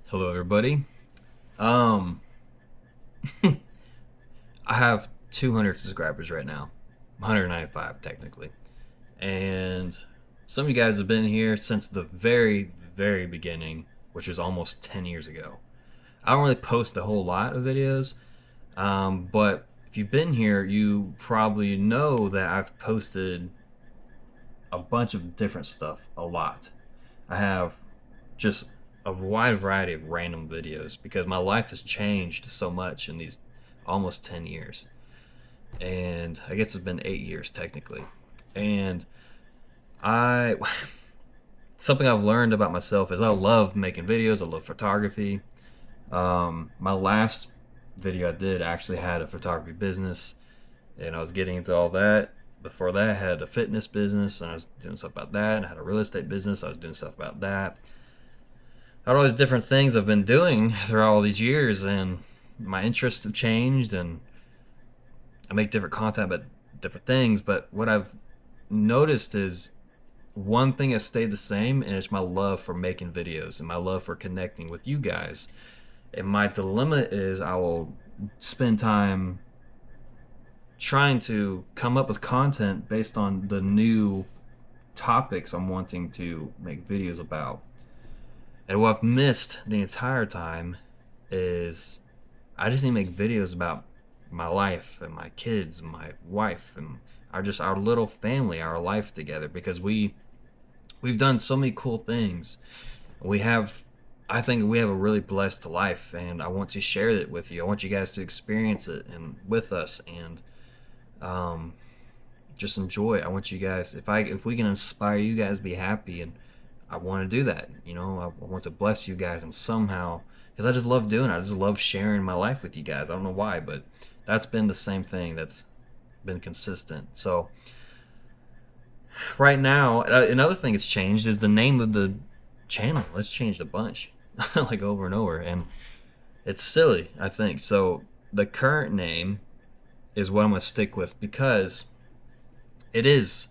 Hello, everybody. Um, I have 200 subscribers right now, 195 technically, and some of you guys have been here since the very, very beginning, which was almost 10 years ago. I don't really post a whole lot of videos, but if you've been here, you probably know that I've posted a bunch of different stuff a lot. I have just a wide variety of random videos because my life has changed so much in these almost 10 years. And I guess it's been 8 years technically. And I something I've learned about myself is I love making videos. I love photography. My last video I did actually had a photography business, and I was getting into all that. Before that, I had a fitness business, and I was doing stuff about that. And I had a real estate business, I was doing stuff about that. I had all these different things I've been doing throughout all these years, and my interests have changed, and I make different content about different things. But what I've noticed is one thing has stayed the same, and it's my love for making videos and my love for connecting with you guys. And my dilemma is I will spend time trying to come up with content based on the new topics I'm wanting to make videos about. And what I've missed the entire time is I just need to make videos about my life and my kids and my wife and our little family, our life together, because we've done so many cool things. We have I think we have a really blessed life, and I want to share it with you. I want you guys to experience it and with us, and um, just enjoy it. I want you guys, if we can inspire you guys to be happy, and I want to do that. I want to bless you guys, and somehow, because I just love doing it. I just love sharing my life with you guys. I don't know why, but that's been the same thing that's been consistent. So right now, another thing that's changed is the name of the channel. It's changed a bunch, like over and over, and it's silly, I think. So the current name is what I'm gonna stick with because it is.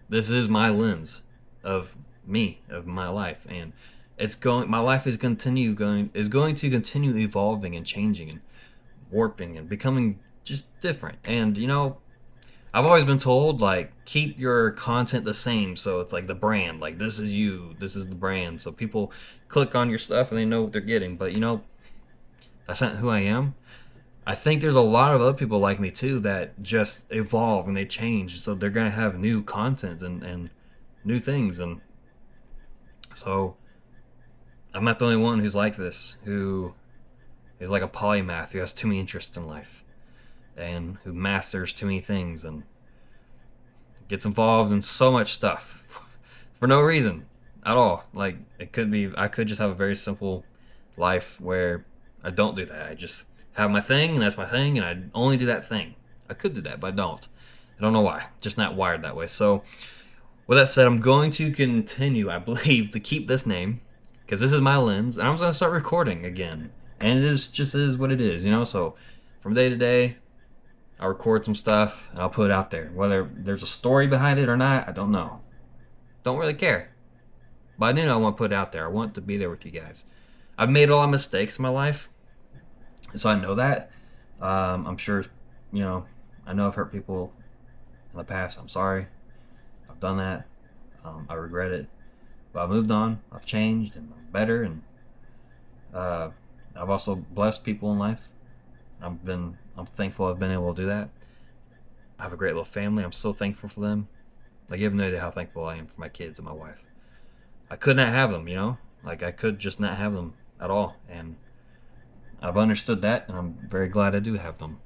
This is my lens of me, of my life, and it's going. My life is going to continue evolving and changing and warping and becoming just different. And I've always been told, like, keep your content the same, so it's like the brand, like this is you, this is the brand, so people click on your stuff and they know what they're getting. But that's not who I am. I think there's a lot of other people like me too that just evolve and they change, so they're gonna have new content and new things, and so I'm not the only one who's like this, who is like a polymath, who has too many interests in life, and who masters too many things and gets involved in so much stuff for no reason at all. Like, I could just have a very simple life where I don't do that. I just have my thing, and that's my thing, and I only do that thing. I could do that, but I don't. I don't know why. Just not wired that way. So, with that said, I'm going to continue, I believe, to keep this name because this is my lens, and I'm just going to start recording again. And it is what it is. So from day to day, I'll record some stuff and I'll put it out there. Whether there's a story behind it or not, I don't know. Don't really care. But I do know I want to put it out there. I want to be there with you guys. I've made a lot of mistakes in my life, so I know that. I'm sure, I know I've hurt people in the past. I'm sorry. I've done that. I regret it. But I've moved on. I've changed, and I'm better. And I've also blessed people in life. I'm thankful I've been able to do that. I have a great little family. I'm so thankful for them. Like, you have no idea how thankful I am for my kids and my wife. I could not have them, Like, I could just not have them at all. And I've understood that, and I'm very glad I do have them.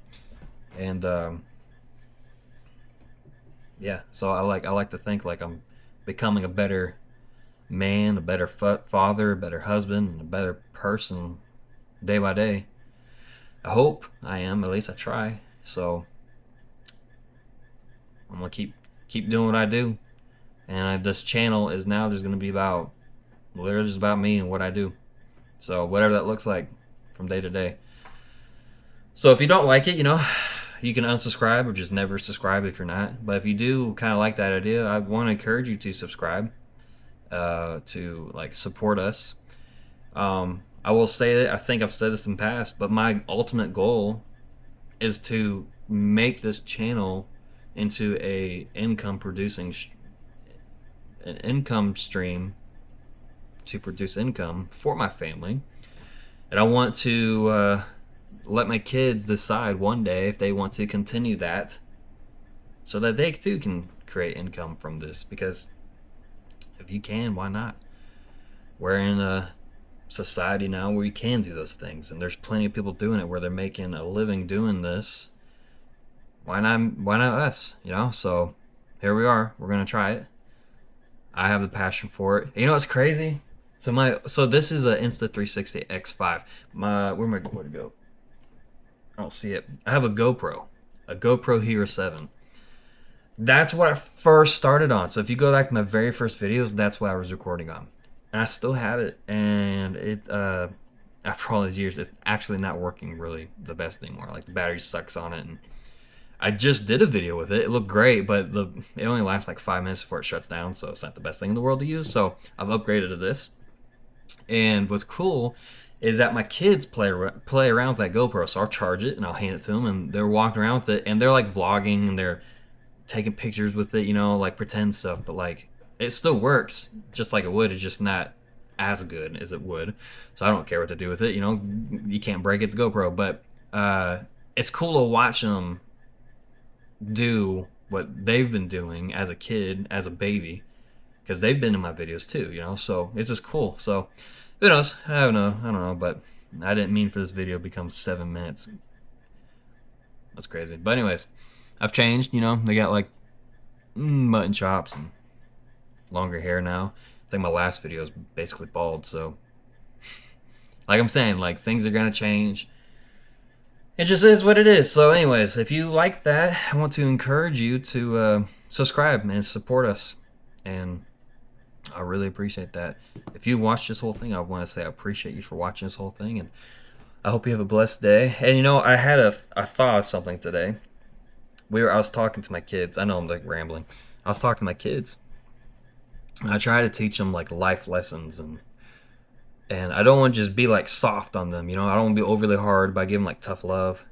And yeah, so I like to think like I'm becoming a better man, a better father, a better husband, and a better person day by day. I hope I am. At least I try. So I'm gonna keep doing what I do, and this channel is now just gonna be about literally just about me and what I do. So whatever that looks like from day to day. So if you don't like it, you can unsubscribe or just never subscribe if you're not. But if you do kind of like that idea, I want to encourage you to subscribe, to like support us. I will say that I think I've said this in the past, but my ultimate goal is to make this channel into an income stream to produce income for my family, and I want to let my kids decide one day if they want to continue that, so that they too can create income from this. Because if you can, why not? We're in a society now where you can do those things, and there's plenty of people doing it where they're making a living doing this. Why not us, you know? So here we are. We're gonna try it. I have the passion for it. You know what's crazy? So this is a Insta360 X5. Where'd it go? I don't see it. I have a GoPro Hero 7. That's what I first started on. So if you go back to my very first videos, that's what I was recording on. And I still have it, and it after all these years, it's actually not working really the best anymore. Like, the battery sucks on it, and I just did a video with it. It looked great, but it only lasts like 5 minutes before it shuts down, so it's not the best thing in the world to use. So I've upgraded to this. And what's cool is that my kids play around with that GoPro. So I'll charge it and I'll hand it to them, and they're walking around with it, and they're like vlogging, and they're taking pictures with it, you know, like pretend stuff. But like, it still works just like it would. It's just not as good as it would. So I don't care what to do with it. You know, you can't break it. It's GoPro. But it's cool to watch them do what they've been doing as a kid, as a baby, because they've been in my videos too, you know. So it's just cool. So who knows? I don't know, but I didn't mean for this video to become 7 minutes. That's crazy. But anyways, I've changed, you know. They got like mutton chops and longer hair now. I think my last video was basically bald. So like I'm saying, like, things are gonna change. It just is what it is. So anyways, if you like that, I want to encourage you to subscribe and support us, and I really appreciate that. If you watched this whole thing, I want to say I appreciate you for watching this whole thing, and I hope you have a blessed day. And you know, I thought of something today. I was talking to my kids. I know I'm like rambling. I was talking to my kids. I try to teach them like life lessons, and I don't want to just be like soft on them, you know. I don't want to be overly hard, but I give them like tough love,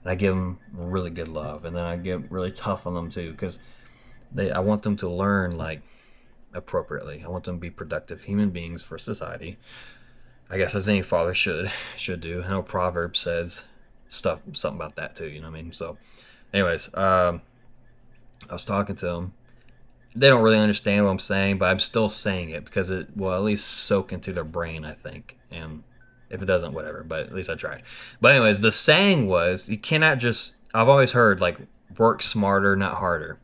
and I give them really good love, and then I get really tough on them too, because I want them to learn like appropriately. I want them to be productive human beings for society, I guess, as any father should do. I know Proverbs says something about that too, you know what I mean? So anyways, I was talking to them. They don't really understand what I'm saying, but I'm still saying it because it will at least soak into their brain, I think. And if it doesn't, whatever, but at least I tried. But anyways, the saying was, you cannot just, I've always heard like, work smarter, not harder.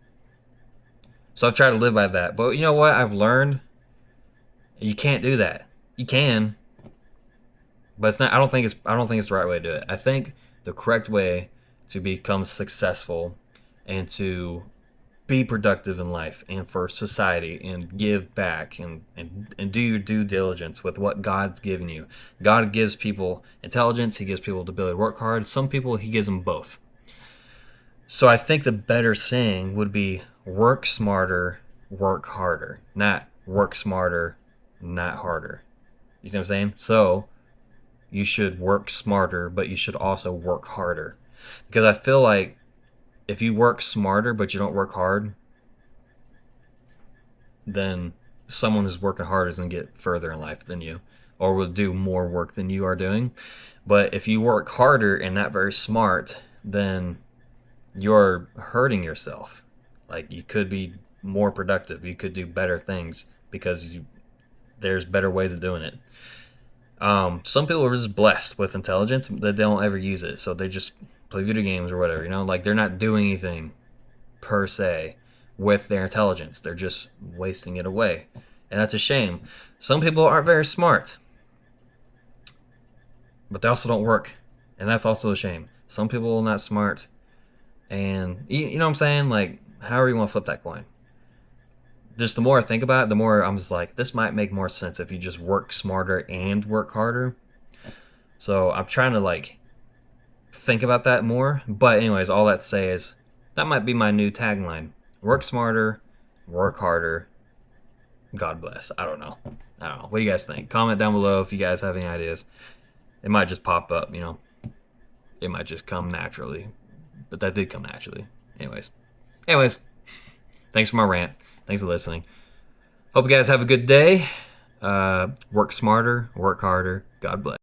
So I've tried to live by that. But you know what I've learned? You can't do that. You can, but it's not. I don't think it's the right way to do it. I think the correct way to become successful and to be productive in life and for society and give back and do your due diligence with what God's given you. God gives people intelligence. He gives people the ability to work hard. Some people, he gives them both. So I think the better saying would be work smarter, work harder. Not work smarter, not harder. You see what I'm saying? So you should work smarter, but you should also work harder. Because I feel like if you work smarter but you don't work hard, then someone who's working hard is going to get further in life than you, or will do more work than you are doing. But if you work harder and not very smart, then you're hurting yourself. Like, you could be more productive. You could do better things because there's better ways of doing it. Some people are just blessed with intelligence that they don't ever use it, so they just play video games or whatever, you know, like they're not doing anything per se with their intelligence. They're just wasting it away, and that's a shame. Some people aren't very smart, but they also don't work, and that's also a shame. Some people are not smart, and you know what I'm saying? Like, however you want to flip that coin. Just the more I think about it, the more I'm just like, this might make more sense if you just work smarter and work harder. So I'm trying to like think about that more. But anyways, all that to say is that might be my new tagline: work smarter, work harder, God bless. I don't know. I don't know. What do you guys think? Comment down below if you guys have any ideas. It might just pop up, you know. It might just come naturally. But that did come naturally. Anyways, thanks for my rant. Thanks for listening. Hope you guys have a good day. Work smarter, work harder. God bless.